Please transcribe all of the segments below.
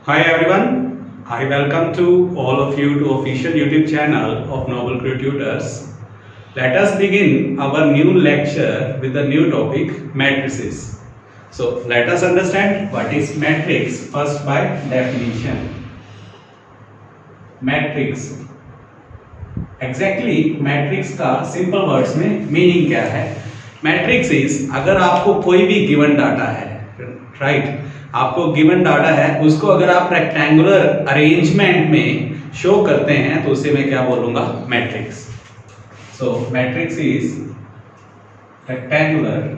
Hi everyone, I welcome to all of you to official YouTube channel of Noble Crew Tutors. Let us begin our new lecture with the new topic matrices. So let us understand what is matrix first by definition. Matrix exactly matrix का simple words में meaning क्या है? Matrix is अगर आपको कोई भी given data है, right, आपको गिवन डाटा है, उसको अगर आप रेक्टेंगुलर अरेंजमेंट में शो करते हैं तो उसे मैं क्या बोलूंगा? Matrix. So matrix is rectangular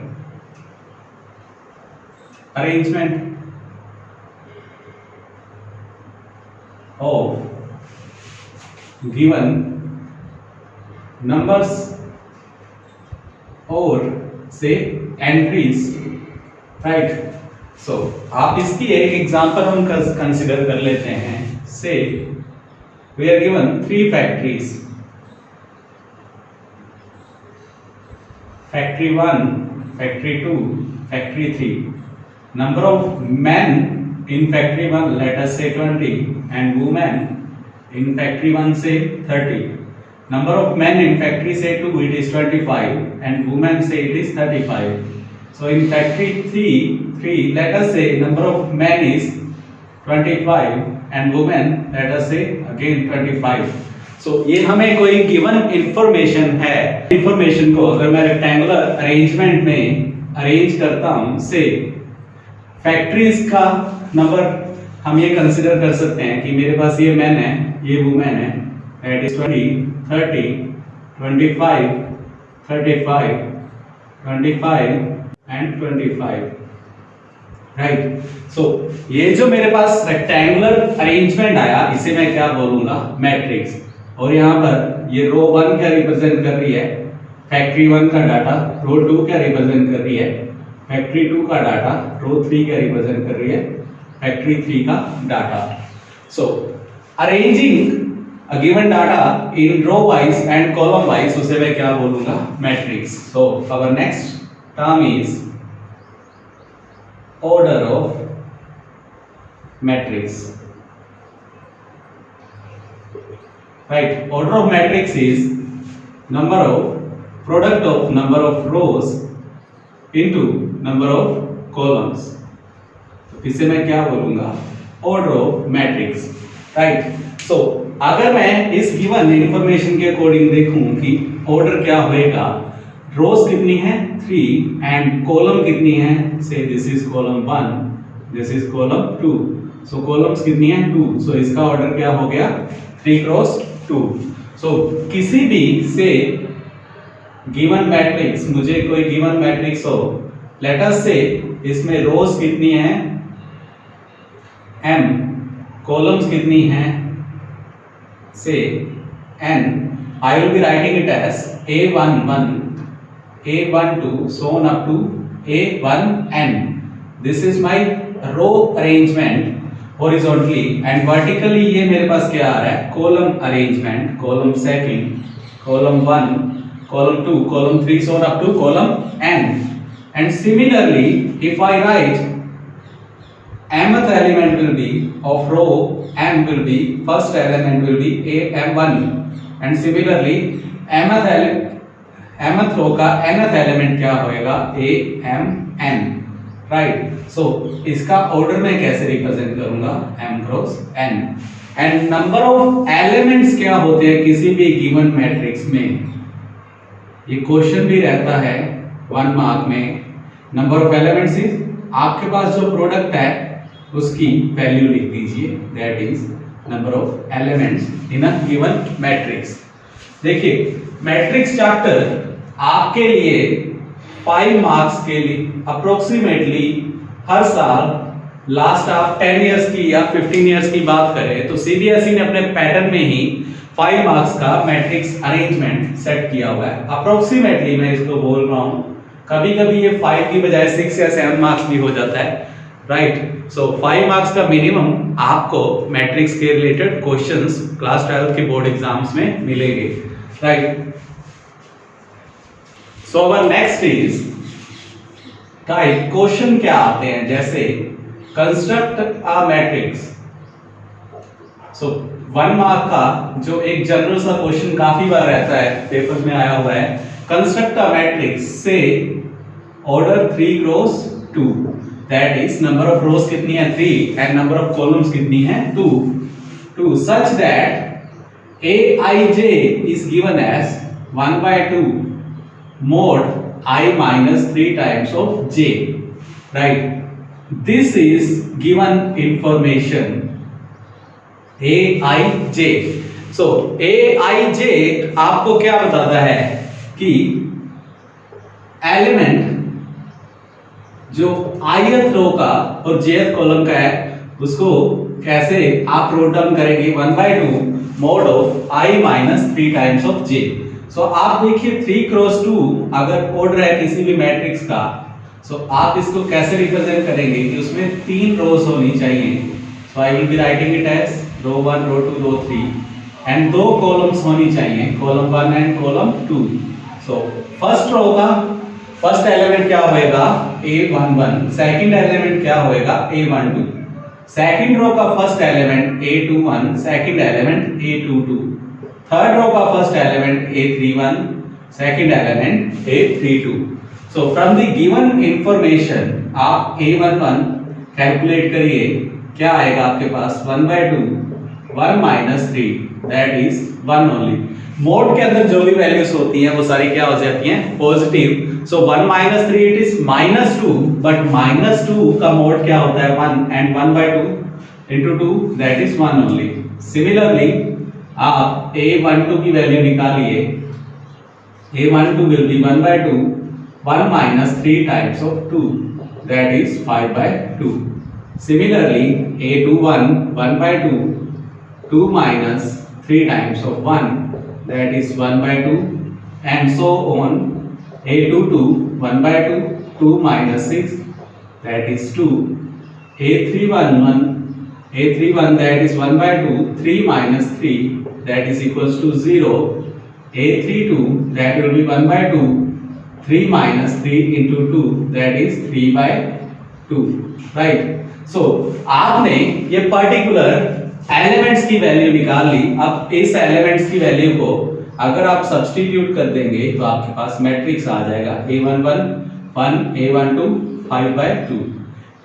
arrangement of given numbers और से एंट्रीज, राइट. सो आप इसकी एक एग्जांपल हम कंसिडर कर लेते हैं. Say we are given 3 factories, factory 1, factory 2, factory 3. Number of men in factory 1 let us say 20 and women in factory 1 say 30. Number of men in factory say 2 it is 25 and women say it is 35. So in factory 3 let us say number of men is 25 and women let us say again 25. So ये हमें कोई given information है. information को अगर मैं rectangular arrangement में arrange करता हूँ, से factories का number हम ये consider कर सकते हैं कि मेरे पास ये men है, ये women है, that is 20, 30, 25, 35, 25 and 25, राइट. सो ये जो मेरे पास रेक्टेंगुलर अरेंजमेंट आया इसे मैं क्या बोलूंगा? मैट्रिक्स. और यहाँ पर ये रो 1 क्या रिप्रेजेंट कर रही है? फैक्ट्री 1 का डाटा. रो 2 क्या रिप्रेजेंट कर रही है? फैक्ट्री 2 का डाटा. रो 3 क्या रिप्रेजेंट कर रही है? फैक्ट्री 3 का data. So arranging a given data in row wise and column wise उसे मैं क्या बोलूंगा? Matrix. So our next term is order of matrix, right. Order of matrix is number of product of number of rows into number of columns. तो इसे मैं क्या बोलूंगा? order of matrix, right. So अगर मैं इस गिवन इंफॉर्मेशन के according देखूं कि ऑर्डर क्या होएगा, रोज कितनी है? 3 एंड कॉलम कितनी है? से this is column 1, this is column 2. So columns कितनी है? 2. सो इसका ऑर्डर क्या हो गया? 3 क्रॉस 2. सो किसी भी से गिवन मैट्रिक्स, मुझे कोई गिवन मैट्रिक्स हो, लेट अस से इसमें रोज कितनी है? m, कॉलम्स कितनी है? say n. I will be writing it as a11, a12 so on up to a1n. This is my row arrangement horizontally and vertically ये मेरे पास क्या आ रहा है? column arrangement, column second, column 1, column 2, column 3 so on up to column n. And similarly if I write mth element will be of row m will be, first element will be am1 and similarly mth रो का nth element क्या होएगा? amn, right. सो इसका order मैं कैसे represent करूंगा? m cross n. And number of elements क्या होते हैं किसी भी गिवन मैट्रिक्स में? ये क्वेश्चन भी रहता है 1 मार्क में. नंबर ऑफ एलिमेंट्स इज आपके पास जो प्रोडक्ट है उसकी वैल्यू लिख दीजिए, that is number of elements in a given matrix. देखिए मैट्रिक्स चैप्टर आपके लिए 5 मार्क्स के लिए अप्रोक्सीमेटली हर साल लास्ट आप 10 इयर्स की या 15 इयर्स की बात करें तो सीबीएसई ने अपने पैटर्न में ही 5 मार्क्स का मैट्रिक्स अरेंजमेंट सेट किया हुआ है. अप्रोक्सीमेटली मैं इसको बोल रहा हूं, कभी कभी ये 5 की बजाय 6 या 7 मार्क्स भी हो जाता है, राइट. सो 5 मार्क्स का मिनिमम आपको मैट्रिक्स के रिलेटेड क्वेश्चंस क्लास 12 के बोर्ड एग्जाम्स में मिलेंगे, right. So our next is type question क्या आते हैं, जैसे construct a Matrix so 1 mark का जो एक जनरल सा क्वेश्चन काफी बार रहता है पेपर में आया हुआ है, कंस्ट्रक्ट अ मैट्रिक्स से order 3 cross 2, that is number of रोज कितनी है 3 एंड नंबर ऑफ कॉलम्स कितनी है 2 such that Aij is given as 1/2 mod I minus 3 times of j, right? This is given information Aij. So Aij आपको क्या बताता है कि एलिमेंट जो ith रो का और jth कॉलम का है उसको कैसे आप रोट डाउन करेंगे 1/2 mod of I minus 3 times of j. So आप देखिए 3 क्रॉस 2 अगर ऑर्डर है किसी भी मैट्रिक्स का, so आप इसको कैसे रिप्रेजेंट करेंगे कि उसमें 3 रोज होनी चाहिए. So I will be writing it as row 1 row 2 row 3 and 2 columns होनी चाहिए, column 1 and column 2. So first row का फर्स्ट एलिमेंट क्या होएगा A11, सेकंड एलिमेंट क्या होएगा A12, सेकंड रो का first element A21, second element A22, third row का first element A31, second element A32. So from the given information आप A11 calculate करिए, क्या आएगा आपके पास 1/2 1 minus 3 that is 1 only. Mod के अंदर जो भी वैल्यूज होती हैं वो सारी क्या हो जाती हैं positive. So 1 minus 3 it is -2, but -2 का मोड क्या होता है 1 and 1/2 into 2 that is 1 only. Similarly आप A12 की वैल्यू निकालिए, A12 will be 1/2 1 minus 3 times of 2 that is 5/2. Similarly A21 1/2 2 minus 3 times of 1 that is 1/2 and so on. A22 1/2 2 minus 6 that is 2. A31 that is 1/2 3 minus 3 that is equals to 0. A32 that will be 1/2 3 minus 3 into 2 that is 3/2, right? So आपने ये particular elements की value निकाल ली. अब इस elements की value को अगर आप सब्स्टिट्यूट कर देंगे तो आपके पास मैट्रिक्स आ जाएगा A11 1, A12 5/2,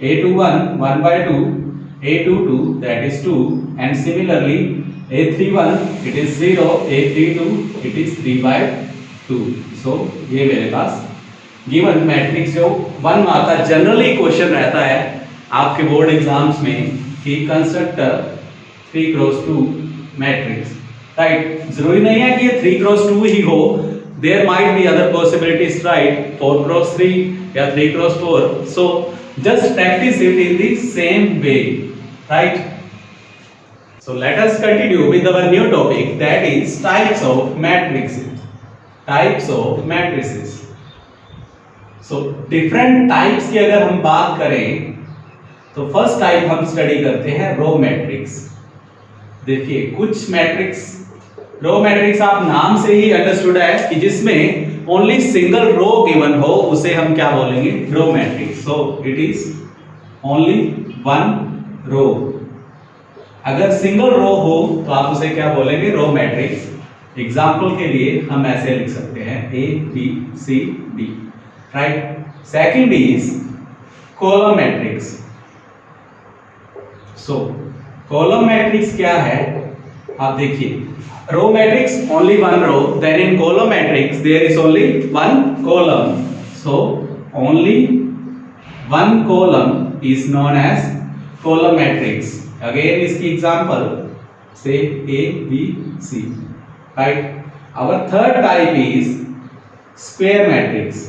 A21 1/2, A22 that is 2 and similarly A31 it is 0, A32 it is 3/2. so ये मेरे पास गिवन मैट्रिक्स जो 1 मार्क का जनरली क्वेश्चन रहता है आपके बोर्ड एग्जाम्स में कि कंस्ट्रक्ट 3 क्रॉस 2 मैट्रिक्स, राइट? जरूरी नहीं है कि ये 3 क्रॉस 2 ही हो, there might be other possibilities, right? 4 cross 3 या 3 cross 4. So just practise it in the same way, right? So let us continue with our new topic that is types of matrixes. Types of matrices. So different types की अगर हम बात करें तो first type हम study करते हैं row matrix. देखिए कुछ मैट्रिक्स, रो मैट्रिक्स आप नाम से ही अंडरस्टूड है कि जिसमें ओनली सिंगल रो गिवन हो उसे हम क्या बोलेंगे row matrix. So it is only one row. अगर सिंगल रो हो तो आप उसे क्या बोलेंगे रो मैट्रिक्स. एग्जाम्पल के लिए हम ऐसे लिख सकते हैं ABCD, right? Second is column matrix. So column matrix क्या है आप देखिए, row matrix only one row, then in column matrix there is only one column. So only one column is known as column matrix. Again इसकी example से ABC, right? Our third type is square matrix.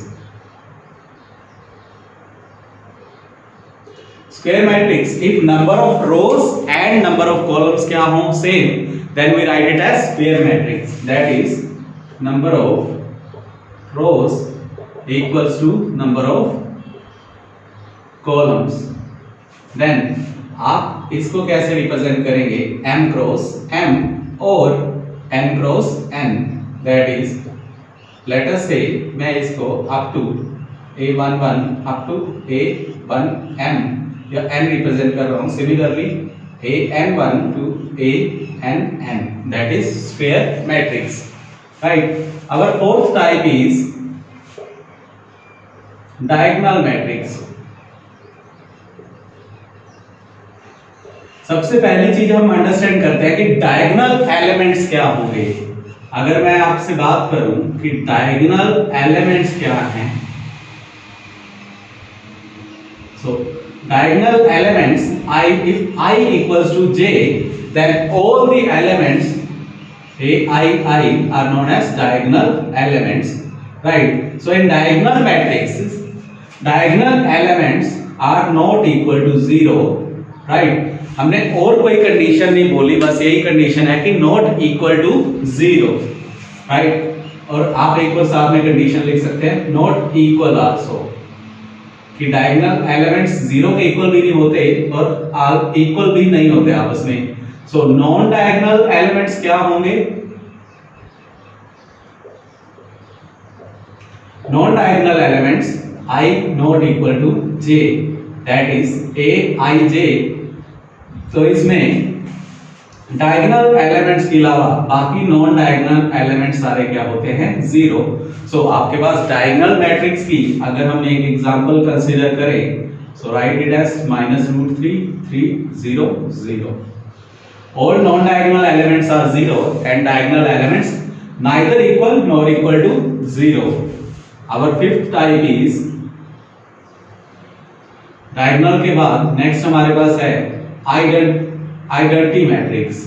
Square matrix, if number of rows and number of columns क्या हो same, then we write it as square matrix. That is number of rows equals to number of columns. Then आप इसको कैसे represent करेंगे m cross m और n cross n. That is, let us say मैं इसको up to A11 up to A1m या n represent कर रहा हूं. Similarly an1 to A and N. That is sphere matrix. Right. Our fourth type is diagonal matrix. सबसे पहली चीज हम अंडरस्टैंड करते हैं कि डायगोनल एलिमेंट्स क्या होंगे। अगर मैं आपसे बात करूं कि डायगोनल एलिमेंट्स क्या हैं, so diagonal elements, if I equals to j, then all the elements I are known as diagonal elements, right? So in diagonal matrices, diagonal elements are not equal to 0, right? हमने और कोई condition नहीं बोली, बस यही condition है कि not equal to 0, right? और आप एक और साथ में कंडीशन लिख सकते हैं नॉट इक्वल आल्सो, कि डायगोनल एलिमेंट्स 0 के इक्वल भी नहीं होते और इक्वल भी नहीं होते आपस में। सो नॉन डायगोनल एलिमेंट्स क्या होंगे? Non diagonal elements I not equal to j, that is aij। तो इसमें डायगोनल एलिमेंट्स के अलावा बाकी नॉन डायगोनल एलिमेंट्स सारे क्या होते हैं? 0। सो आपके पास डायगोनल मैट्रिक्स की अगर हम एक एग्जांपल कंसीडर करें, सो right it as -√3 3 0 0। All non-diagonal elements are 0 and diagonal elements neither equal nor equal to 0. Our fifth type is diagonal के बाद नेक्स्ट हमारे पास है आइडेंटिटी मैट्रिक्स।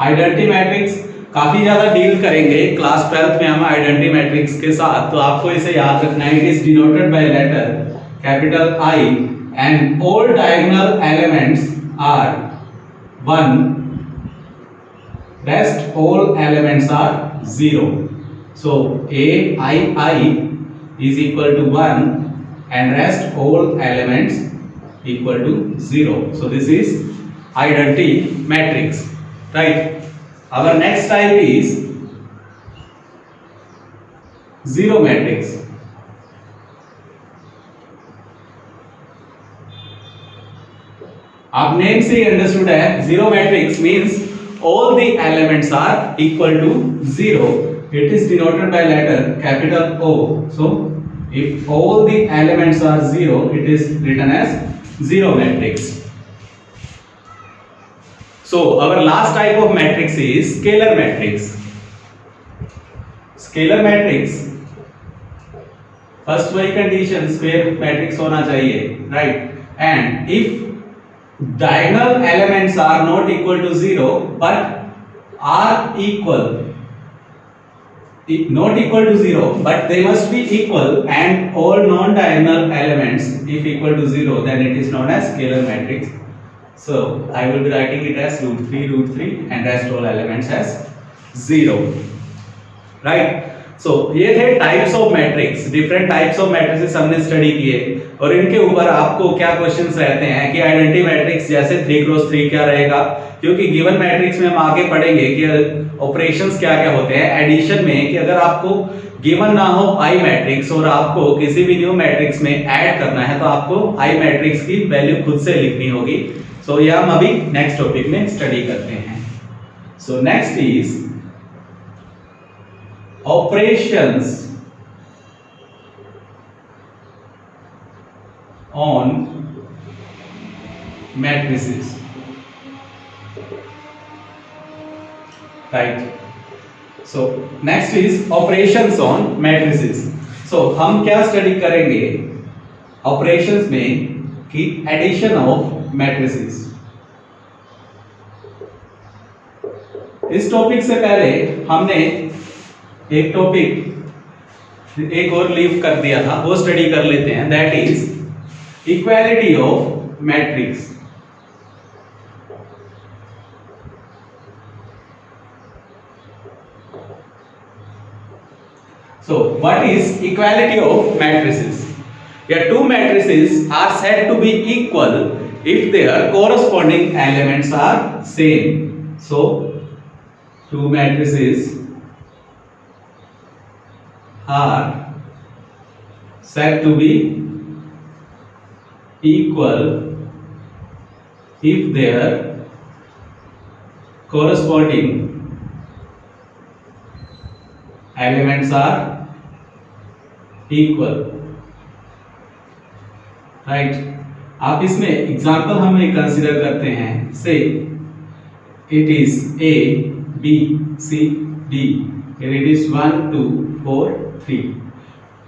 आइडेंटिटी मैट्रिक्स काफी ज्यादा डील करेंगे क्लास 12th में हम आइडेंटिटी मैट्रिक्स के साथ, तो आपको इसे याद रखना है। It is denoted by letter capital I and all diagonal elements are 1, rest all elements are 0. So ai is equal to 1 and rest all elements equal to 0. So this is identity matrix, right? Our next type is zero matrix. आप name से he understood है, zero matrix means all the elements are equal to 0. It is denoted by letter capital O. So if all the elements are 0, it is written as zero matrix. So our last type of matrix is scalar matrix. Scalar matrix, first वही condition square matrix होना चाहिए, right? And if diagonal elements are not equal to 0 but are equal, not equal to 0 but they must be equal, and all non-diagonal elements if equal to 0, then it is known as scalar matrix. So I will be writing it as √3 and rest all elements as 0, right? So ये थे types of matrix, different types of matrix हमने study किए, और इनके ऊपर आपको क्या questions रहते हैं कि आइडेंटिटी मैट्रिक्स जैसे 3x3 क्या रहेगा, क्योंकि गिवन मैट्रिक्स में हम आगे पढ़ेंगे कि ऑपरेशंस क्या क्या होते हैं एडिशन में, कि अगर आपको गिवन ना हो आई मैट्रिक्स और आपको किसी भी न्यू मैट्रिक्स में ऐड करना है तो आपको आई मैट्रिक्स की वैल्यू खुद से लिखनी होगी। सो ये हम अभी नेक्स्ट टॉपिक में स्टडी करते हैं। सो next is operations on matrices, right? So next is operations on matrices. So हम क्या स्टडी करेंगे ऑपरेशंस में कि एडिशन ऑफ मैट्रिसेस। इस टॉपिक से पहले हमने एक टॉपिक एक और लीव कर दिया था, वो स्टडी कर लेते हैं, that is equality of matrix. So what is equality of matrices? Yeah, two matrices are said to be equal if their corresponding elements are same. So two matrices are said to be equal if their corresponding elements are equal, right? आप इसमें example हम एक consider करते हैं, से it is A B C D, it is 1 2 4 3।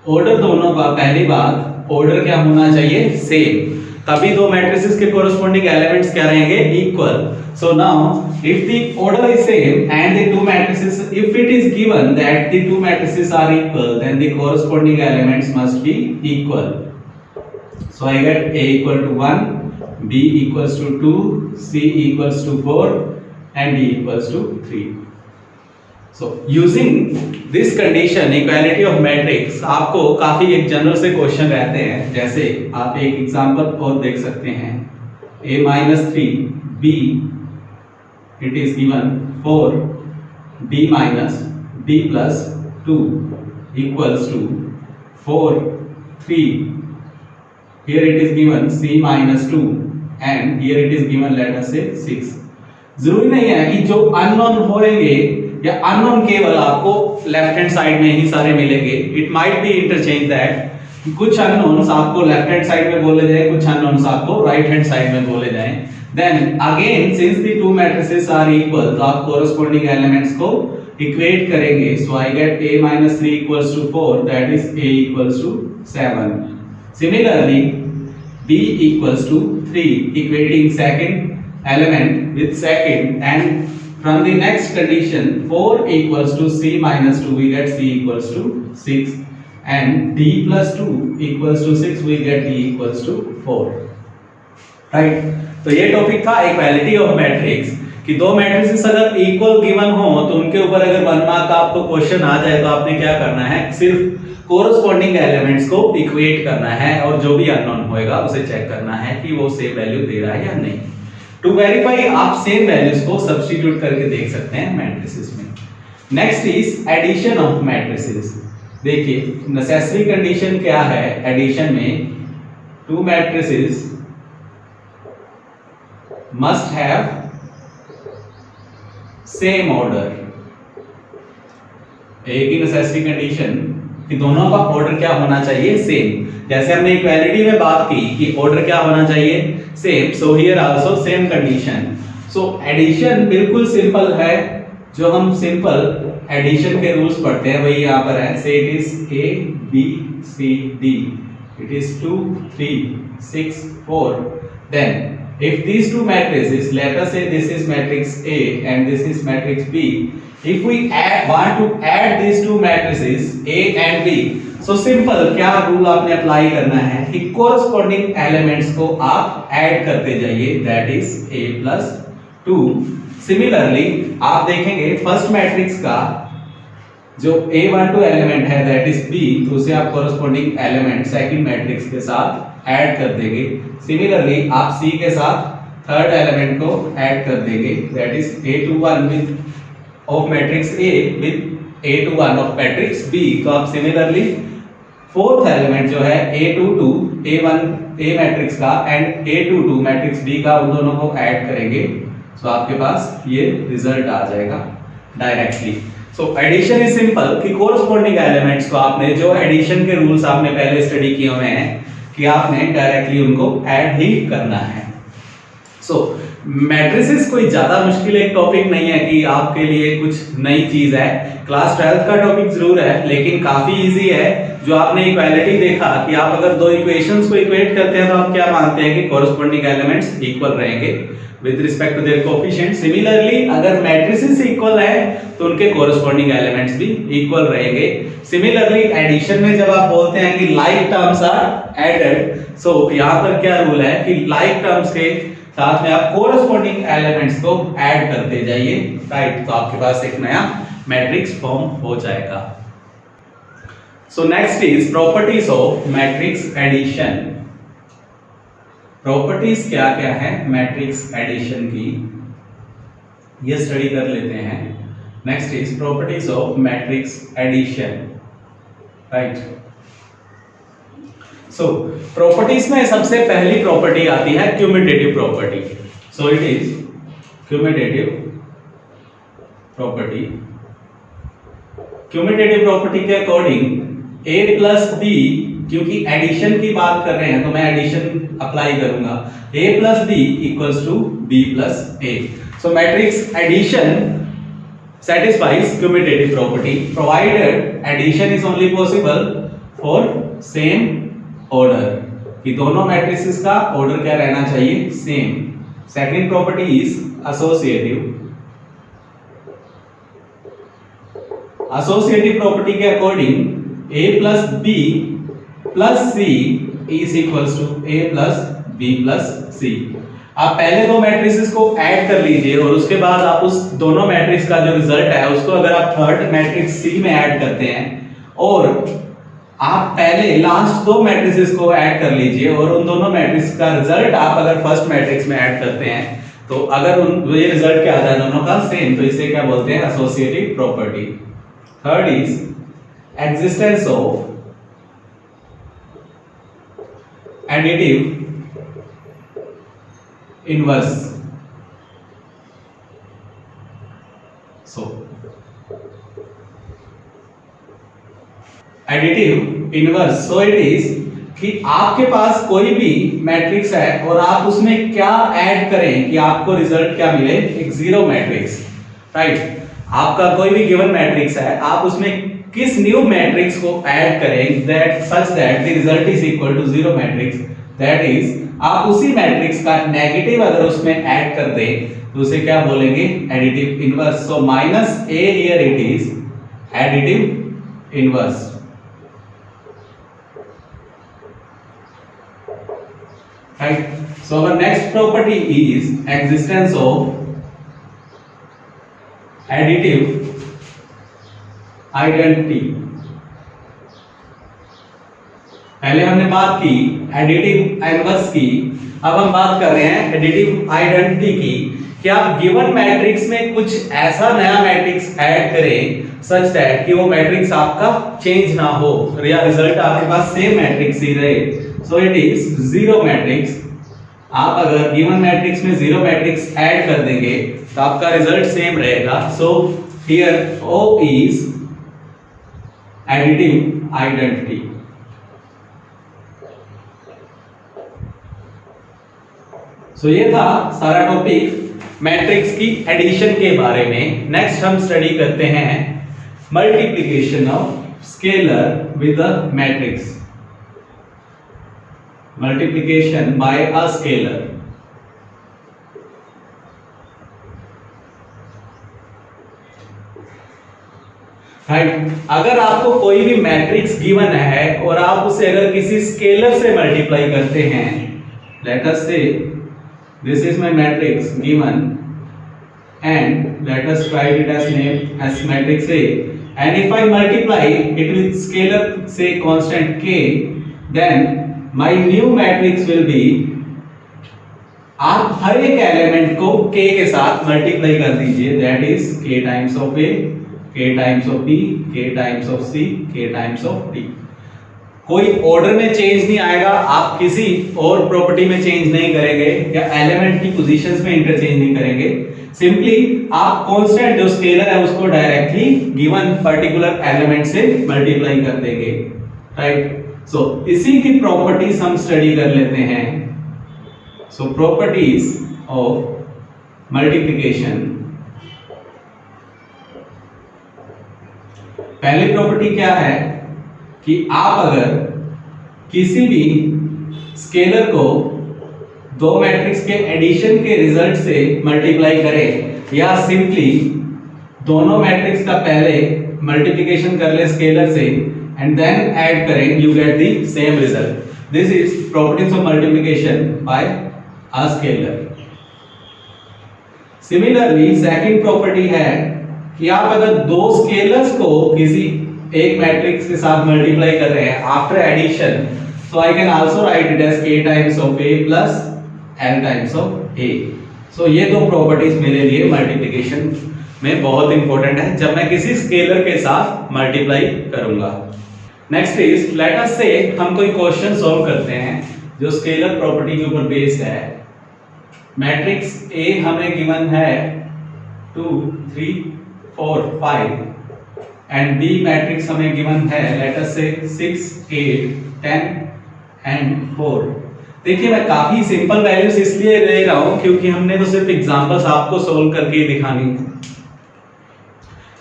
Order दोनों का, पहली बात ऑर्डर क्या होना चाहिए, सेम, तभी दो मैट्रिसेस के कोरोस्पोंडिंग एलिमेंट्स क्या रहेंगे, equal. So now if the order is same and the two matrices, if it is given that the two matrices are equal, then the corresponding elements must be equal. So I get A equal to 1, B equals to 2, C equals to 4 and D equals to 3. So using this condition, equality of matrix, आपको काफी एक general से question रहते हैं, जैसे आप एक example और देख सकते हैं, A minus 3 B, it is given 4 B minus B plus 2 equals to 4 3, here it is given C minus 2 and here it is given let us say 6। जरूरी नहीं है कि जो अननोन होंगे या अननोन केवल आपको लेफ्ट हैंड साइड में ही सारे मिलेंगे, it might be interchange that कुछ अननोन्स आपको लेफ्ट हैंड साइड में बोले जाए, कुछ अननोन्स आपको राइट हैंड साइड में बोले जाए। Then again since the two matrices are equal, तो आप कोरोस्पोंडिंग एलिमेंट्स को इक्वेट करेंगे। So I get A minus 3 equals to 4, that is A equals to 7। Similarly B equals to 3, equating second element with second, and from the next condition 4 equals to C minus 2, we get C equals to 6, and D plus 2 equals to 6, we get D equals to 4, right? तो ये topic था equality of matrix, कि दो matrices अगर equal given हो तो उनके ऊपर अगर 1 मार्क का आपको क्वेश्चन आ जाए तो आपने क्या करना है, सिर्फ कोरोस्पोंडिंग एलिमेंट्स को इक्वेट करना है और जो भी अननोन होएगा उसे चेक करना है कि वो सेम वैल्यू दे रहा है या नहीं। टू वेरीफाई आप सेम वैल्यूज को सब्स्टिट्यूट करके देख सकते हैं मैट्रिसेस में। Next is addition of matrices. देखिए नेसेसरी कंडीशन क्या है एडिशन में, two matrices must have same order. एक ही नेसेसरी कंडीशन कि दोनों का ऑर्डर क्या होना चाहिए, सेम। जैसे हमने इक्वालिटी में बात की कि ऑर्डर क्या होना चाहिए, same, so here also same condition. So addition बिल्कुल सिंपल है, जो हम सिंपल एडिशन के रूल्स पढ़ते हैं वही यहाँ पर है। से it is A B C D, it is 2 3 6 4, then if these two matrices, let us say this is matrix A and this is matrix B, if we want to add these two matrices A and B, so simple क्या rule आपने apply करना है कि corresponding elements को आप add करते जाइए, that is A plus 2। Similarly आप देखेंगे फर्स्ट मैट्रिक्स का जो A12 एलिमेंट है दैट इज B, तो उसे आप कोरस्पोंडिंग एलिमेंट सेकंड मैट्रिक्स के साथ ऐड कर देंगे। सिमिलरली आप C के साथ थर्ड एलिमेंट को ऐड कर देंगे, that is A21 with of matrix A with A21 of matrix B। तो आप सिमिलरली फोर्थ एलिमेंट जो है A22 A मैट्रिक्स का एंड A22 मैट्रिक्स B का, उन दोनों को ऐड करेंगे, सो आपके पास ये रिजल्ट आ जाएगा directly. So addition is simple कि कोरस्पोंडिंग एलिमेंट्स को आपने, जो एडिशन के रूल्स आपने पहले स्टडी किए हुए हैं, कि आपने डायरेक्टली उनको ऐड ही करना है। सो मैट्रिसेस कोई ज्यादा मुश्किल एक टॉपिक नहीं है कि आपके लिए कुछ नई चीज है। क्लास 12th का टॉपिक जरूर है लेकिन काफी इजी है। जो आपने इक्वालिटी देखा कि आप अगर दो इक्वेशंस को इक्वेट करते हैं तो आप क्या मानते हैं कि कोरस्पोंडिंग एलिमेंट्स इक्वल रहेंगे with respect to their coefficient. Similarly अगर मैट्रिसेस इक्वल है तो उनके कोरस्पोंडिंग एलिमेंट्स भी इक्वल रहेंगे। सिमिलरली एडिशन में जब आप बोलते हैं कि like terms are added, so यहाँ पर क्या रूल है कि लाइक टर्म्स के साथ में आप कोरस्पोंडिंग एलिमेंट्स को ऐड करते जाइए, राइट? तो आपके पास एक नया मैट्रिक्स फॉर्म हो जाएगा। So next is properties of matrix addition. Properties क्या क्या है मैट्रिक्स एडिशन की, ये स्टडी कर लेते हैं। Next is properties of matrix addition, right? So properties में सबसे पहली प्रॉपर्टी आती है commutative property. So it is commutative property. Commutative property के अकॉर्डिंग a प्लस बी, क्योंकि एडिशन की बात कर रहे हैं तो मैं एडिशन अप्लाई करूंगा. a plus B equals to b plus a. So matrix addition satisfies commutative property provided addition is only possible for same order. कि दोनों मैट्रिसेस का ऑर्डर क्या रहना चाहिए? Same. Second property is associative. Associative property के according a plus b plus c is equals to a plus b plus c. आप पहले दो मैट्रिसेस को ऐड कर लीजिए और उसके बाद आप उस दोनों मैट्रिक्स का जो रिजल्ट है उसको अगर आप थर्ड मैट्रिक्स C में ऐड करते हैं और आप पहले लास्ट दो मैट्रिसेस को ऐड कर लीजिए और उन दोनों मैट्रिक्स का रिजल्ट आप अगर फर्स्ट मैट्रिक्स में ऐड करते हैं तो अगर उन ये रिजल्ट क्या आता है दोनों का सेम, तो इसे क्या बोलते हैं? Associative property. Third is existence of additive inverse. So additive inverse. So it is कि आपके पास कोई भी मैट्रिक्स है और आप उसमें क्या ऐड करें कि आपको रिजल्ट क्या मिले? एक जीरो मैट्रिक्स. राइट. आपका कोई भी गिवन मैट्रिक्स है, आप उसमें किस न्यू मैट्रिक्स को ऐड करें that such that the result is equal to zero matrix. That is आप उसी मैट्रिक्स का नेगेटिव अगर उसमें ऐड कर दें तो उसे क्या बोलेंगे? Additive inverse. So minus a here it is additive inverse. Right. So our next property is existence of additive identity. पहले हमने बात की एडिटिव इनवर्स की, अब हम बात कर रहे हैं एडिटिव आइडेंटिटी की कि आप गिवन मैट्रिक्स में कुछ ऐसा नया मैट्रिक्स ऐड करें सच दैट कि वो मैट्रिक्स आपका चेंज ना हो या रिजल्ट आपके पास सेम मैट्रिक्स ही रहे. So it is zero matrix. आप अगर गिवन मैट्रिक्स में जीरो मैट्रिक्स ऐड कर देंगे तो आपका रिजल्ट सेम रहेगा. So here O is additive identity. So ये था सारा टॉपिक मैट्रिक्स की एडिशन के बारे में. नेक्स्ट हम स्टडी करते हैं multiplication of scalar with a matrix. Multiplication bye a scalar. Right. अगर आपको कोई भी मैट्रिक्स गिवन है और आप उसे अगर किसी स्केलर से मल्टीप्लाई करते हैं, लेट अस से this is my matrix given and let us write it as name as matrix A, and if I multiply it with scalar say constant k, then my new matrix will be, आप हर एक element को k के साथ multiply कर दीजिए, that is k times of A, k times of B, k times of C, k times of D. कोई order में change नहीं आएगा, आप किसी और प्रॉपर्टी में चेंज नहीं करेंगे या एलिमेंट की पोजीशंस में इंटरचेंज नहीं करेंगे. सिंपली आप कांस्टेंट जो स्केलर है उसको डायरेक्टली गिवन पर्टिकुलर एलिमेंट से मल्टीप्लाई कर देंगे. राइट. सो इसी की प्रॉपर्टीज हम स्टडी कर लेते हैं. सो प्रॉपर्टीज ऑफ मल्टीप्लिकेशन. पहली प्रॉपर्टी क्या है कि आप अगर किसी भी स्केलर को दो मैट्रिक्स के एडिशन के रिजल्ट से मल्टीप्लाई करें या सिंपली दोनों मैट्रिक्स का पहले मल्टीप्लिकेशन कर ले स्केलर से एंड देन ऐड करें, you get the same result. This is properties of multiplication bye a scalar. Similarly second property है कि आप अगर दो स्केलर्स को किसी एक मैट्रिक्स के साथ मल्टीप्लाई कर रहे हैं after addition, so I can also write it as k times of a plus l times of a. so ये दो प्रॉपर्टीज मेरे लिए मल्टीप्लिकेशन में बहुत इंपॉर्टेंट है जब मैं किसी स्केलर के साथ मल्टीप्लाई करूंगा. नेक्स्ट इज लेट अस से हम कोई क्वेश्चन सॉल्व करते हैं जो स्केलर प्रॉपर्टी के ऊपर बेस्ड है। मैट्रिक्स ए हमें गिवन है 2 3 4 5 एंड बी मैट्रिक्स हमें गिवन है लेट अस से 6 8 10 एंड 4। देखिए मैं काफी सिंपल वैल्यूज इसलिए ले रहा हूं क्योंकि हमने तो सिर्फ एग्जांपल्स आपको सॉल्व करके ही दिखानी है।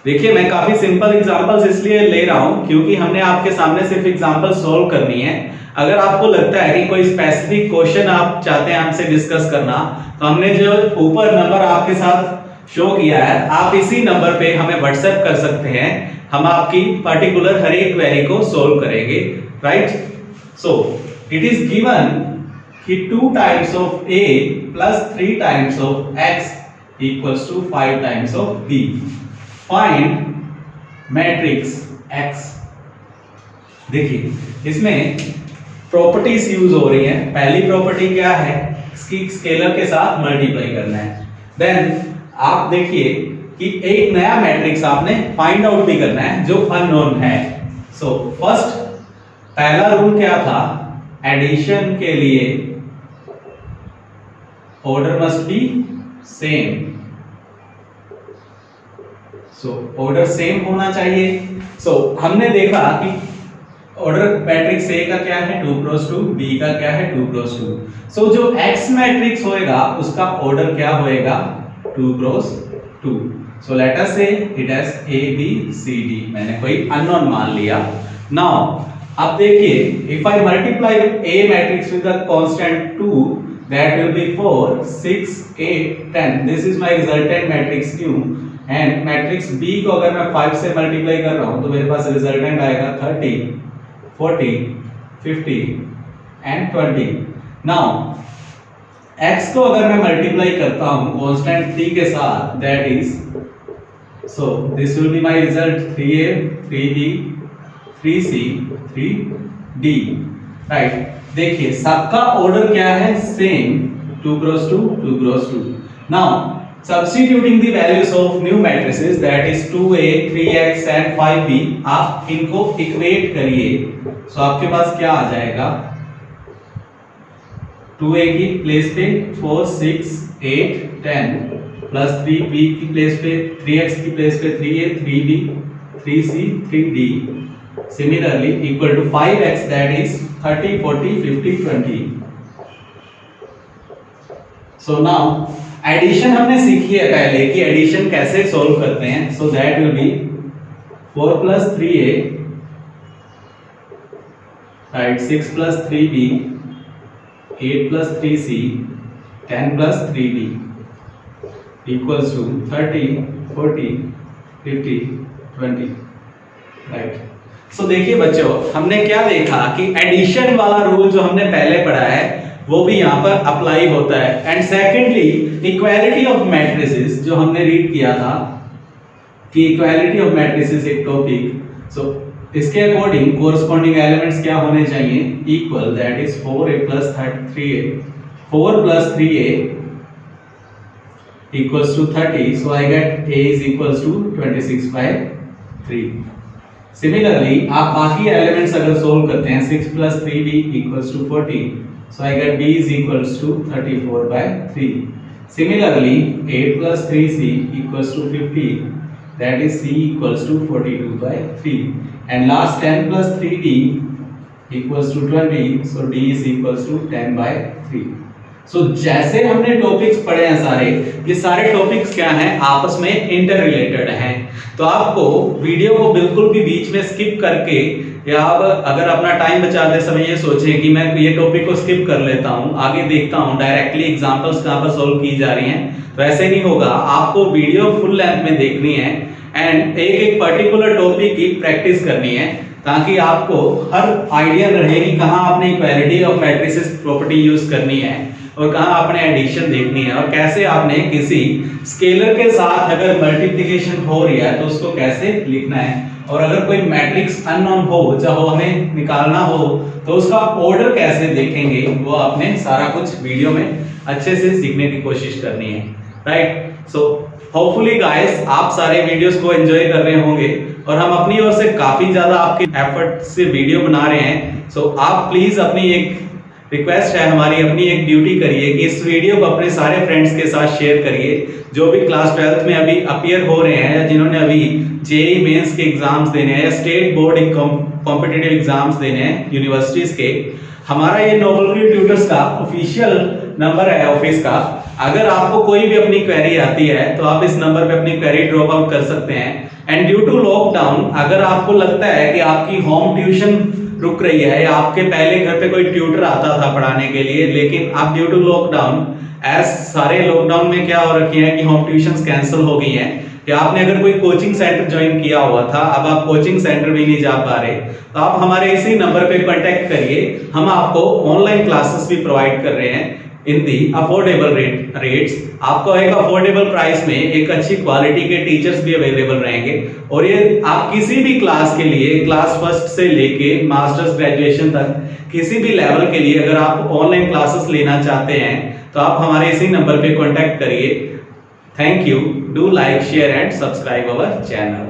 देखिए मैं काफी सिंपल एग्जांपल्स इसलिए ले रहा हूं क्योंकि हमने आपके सामने सिर्फ एग्जांपल सॉल्व करनी है। अगर आपको लगता है कि कोई स्पेसिफिक क्वेश्चन आप चाहते हैं हमसे डिस्कस करना, तो हमने जो ऊपर नंबर आपके साथ शो किया है, आप इसी नंबर पे हमें व्हाट्सएप कर सकते हैं। हम आपकी पर्टिकुलर हर एक क्वेरी को सॉल्व करेंगे, right. So it is given कि 2 times of a plus 3 times of x equals to 5 times of b। Find matrix x। देखिए इसमें प्रॉपर्टीज यूज हो रही हैं। पहली प्रॉपर्टी क्या है, इसकी स्केलर के साथ मल्टीप्लाई करना है। देन आप देखिए कि एक नया मैट्रिक्स आपने फाइंड आउट भी करना है जो अननोन है। सो फर्स्ट पहला रूल क्या था, एडिशन के लिए order must be same. So order same होना चाहिए। सो हमने देखा कि ऑर्डर मैट्रिक्स ए का क्या है 2 क्रॉस 2, बी का क्या है 2 क्रॉस 2। सो जो एक्स मैट्रिक्स होएगा उसका ऑर्डर क्या होएगा 2 cross 2। So let us say it has A B C D, मैंने कोई अननोन मान लिया। नाउ अब देखिए if I multiply a matrix with the constant 2 that will be 4 6 8 10, this is my resultant matrix Q and matrix B को अगर मैं 5 से मल्टीप्लाई कर रहा हूं तो मेरे पास रिजल्टेंट आएगा 30 40 50 एंड 20। नाउ x को अगर मैं मल्टीप्लाई करता हूं कांस्टेंट 3 के साथ, that is so this will be my result 3a 3b 3c 3d, right. देखिए सबका ऑर्डर क्या है same 2 cross 2 2 cross 2। Now substituting the values of new matrices that is 2a 3x and 5b, आप इनको equate करिए। सो आपके पास क्या आ जाएगा, 2a की प्लेस पे 4 6 8 10 प्लस 3b की प्लेस पे 3x की प्लेस पे 3a 3b 3c 3d similarly equal to 5x that is 30 40 50 20। so now addition हमने सीखी है पहले कि एडिशन कैसे सॉल्व करते हैं। so that will be 4 plus 3a right 6 plus 3b 8 plus 3c 10 plus 3d equals to 30 40 50 20, right। सो देखिए बच्चों हमने क्या देखा कि एडिशन वाला रूल जो हमने पहले पढ़ा है वो भी यहाँ पर अप्लाई होता है। And secondly equality of matrices जो हमने रीड किया था कि इक्वालिटी ऑफ मैट्रिसेस एक टॉपिक। सो इसके अकॉर्डिंग कोरस्पॉन्डिंग एलिमेंट्स क्या होने चाहिए, equal, that is 4a plus 3a 4 plus 3a equals to 30, so I get a is equals to 26 by 3। Similarly आप बाकी एलिमेंट्स अगर सोल्व करते हैं 6 plus 3b equals to 40, so I get b is equals to 34 by 3। Similarly 8 plus 3c equals to 50, that is c equals to 42 by 3। and last 10 plus 3d equals to 20, so d is equals to 10 by 3। सो जैसे हमने topics पढ़े हैं सारे, ये सारे topics क्या हैं आपस में इंटर रिलेटेड हैं। तो आपको वीडियो को बिल्कुल भी बीच में स्किप करके, या आप अगर अपना टाइम बचाते समय ये सोचें कि मैं ये टॉपिक को स्किप कर लेता हूँ, आगे देखता हूँ डायरेक्टली एग्जांपल्स कहाँ पर सॉल्व की जा रही हैं, तो ऐसे नहीं होगा। आपको वीडियो फुल लेंथ में देखनी है एंड एक एक पर्टिकुलर टॉपिक की प्रैक्टिस करनी है ताकि आपको हर आइडिया रहे कि कहाँ आपने equality of matrices property use करनी है और कहाँ आपने एडिशन देखनी है और कैसे आपने किसी स्केलर के साथ अगर मल्टीप्लिकेशन हो रही है तो उसको कैसे लिखना है, और अगर कोई मैट्रिक्स अननोन हो जो हमें निकालना हो तो उसका ऑर्डर कैसे देखेंगे, वो आपने सारा कुछ वीडियो में अच्छे से सीखने की कोशिश करनी है, राइट। सो होपफुली गाइस आप सारे वीडियोस को एंजॉय कर रहे होंगे। और हम अपनी ओर से काफ़ी ज़्यादा आपके एफर्ट से वीडियो बना रहे हैं। सो आप प्लीज़ अपनी एक रिक्वेस्ट है हमारी, अपनी एक ड्यूटी करिए कि इस वीडियो को अपने सारे फ्रेंड्स के साथ शेयर करिए जो भी क्लास 12th में अभी अपीयर हो रहे हैं या जिन्होंने अभी जेईई मेंस के एग्जाम्स देने हैं या स्टेट बोर्ड कॉम्पिटिटिव एग्जाम्स देने हैं यूनिवर्सिटीज़ के। हमारा ये नोबल क्रू ट्यूटर्स का ऑफिशियल नंबर है ऑफिस का। अगर आपको कोई भी अपनी क्वेरी आती है तो आप इस नंबर पे अपनी क्वेरी ड्रॉप आउट कर सकते हैं। एंड ड्यू टू लॉकडाउन अगर आपको लगता है कि आपकी होम ट्यूशन रुक रही है या आपके पहले घर पे कोई ट्यूटर आता था पढ़ाने के लिए, लेकिन अब ड्यू टू लॉकडाउन सारे लॉकडाउन में क्या हो रखी है कि होम ट्यूशंस कैंसिल हो गई हैं, या आपने अगर कोई कोचिंग सेंटर ज्वाइन किया हुआ था अब आप कोचिंग सेंटर भी नहीं जा पा रहे, तो आप हमारे इसी नंबर पे कांटेक्ट करिए। हम आपको ऑनलाइन क्लासेस भी प्रोवाइड कर रहे हैं इन दी अफोर्डेबल रेट्स। आपको एक अफोर्डेबल प्राइस में एक अच्छी क्वालिटी के टीचर्स भी अवेलेबल रहेंगे और ये आप किसी भी क्लास के लिए, क्लास फर्स्ट से लेके मास्टर्स ग्रेजुएशन तक किसी भी लेवल के लिए अगर आप ऑनलाइन क्लासेस लेना चाहते हैं तो आप हमारे इसी नंबर पे कांटेक्ट करिए। Thank you. Do like, share and subscribe our channel.